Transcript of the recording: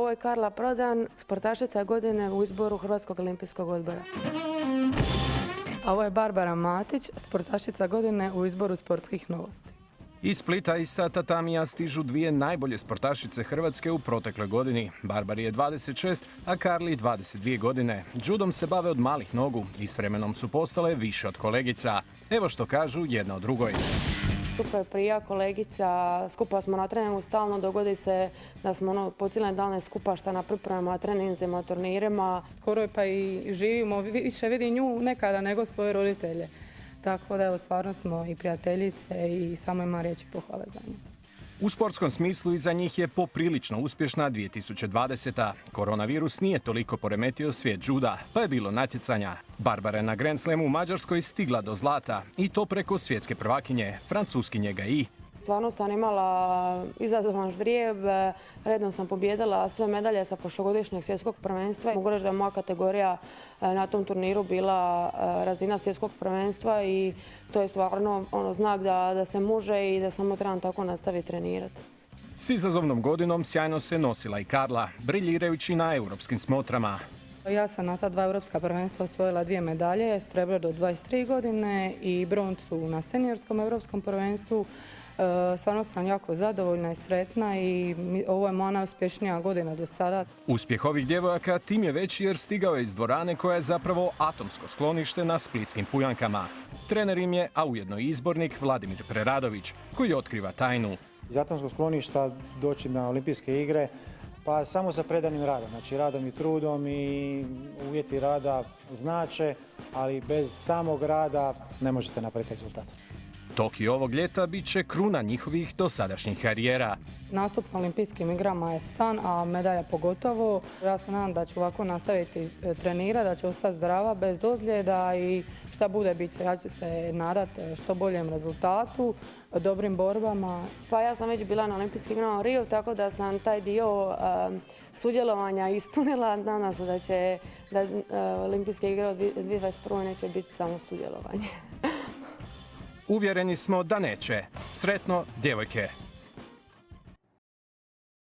Ovo je Karla Prodan, sportašica godine u izboru Hrvatskog olimpijskog odbora. A ovo je Barbara Matić, sportašica godine u izboru sportskih novosti. Iz Splita i sa tatamija stižu dvije najbolje sportašice Hrvatske u protekloj godini. Barbari je 26, a Karli 22 godine. Judom se bave od malih nogu i s vremenom su postale više od kolegica. Evo što kažu jedna o drugoj. Super prija, kolegica, skupa smo na treningu stalno, dogodi se da smo po cijele dane skupa šta na pripremama, treninzima, turnirima. Skoro pa i živimo, više vidi nju nekada nego svoje roditelje. Tako da evo, stvarno smo i prijateljice i samo ima riječi pohvale za nju. U sportskom smislu iza njih je poprilično uspješna 2020. Koronavirus nije toliko poremetio svijet juda, pa je bilo natjecanja. Barbara je na Grand Slamu u Mađarskoj stigla do zlata i to preko svjetske prvakinje, Francuskinje Gaji. Stvarno sam imala izazovan ždrijeb, redom sam pobjedila sve medalje sa prošlogodišnjeg svjetskog prvenstva. Mogu reći da je moja kategorija na tom turniru bila razina svjetskog prvenstva i to je stvarno znak da se može i da samo trebam tako nastaviti trenirati. S izazovnom godinom sjajno se nosila i Karla, briljirajući na europskim smotrama. Ja sam na ta dva europska prvenstva osvojila 2 medalje, srebro do 23 godine i broncu na seniorskom europskom prvenstvu. Stvarno sam jako zadovoljna i sretna i ovo je moja najuspješnija godina do sada. Uspjeh ovih djevojaka tim je veći jer stigao je iz dvorane koja je zapravo atomsko sklonište na splitskim Pujankama. Trener im je, a ujedno i izbornik, Vladimir Preradović, koji otkriva tajnu. Iz atomskog skloništa doći na olimpijske igre, pa samo sa predanim radom, znači radom i trudom i uvjeti rada znače, ali bez samog rada ne možete napraviti rezultat. Tokio ovog ljeta bit će kruna njihovih dosadašnjih karijera. Nastup na olimpijskim igrama je san, a medalja pogotovo. Ja se nadam da ću ovako nastaviti trenirati, da ću ostati zdrava, bez ozljeda i šta bude bit će. Ja ću se nadati što boljem rezultatu, dobrim borbama. Pa ja sam već bila na olimpijskim igrama u Riju, tako da sam taj dio sudjelovanja ispunila. Nadam se da olimpijske igre od 2021. neće biti samo sudjelovanje. Uvjereni smo da neće. Sretno, djevojke!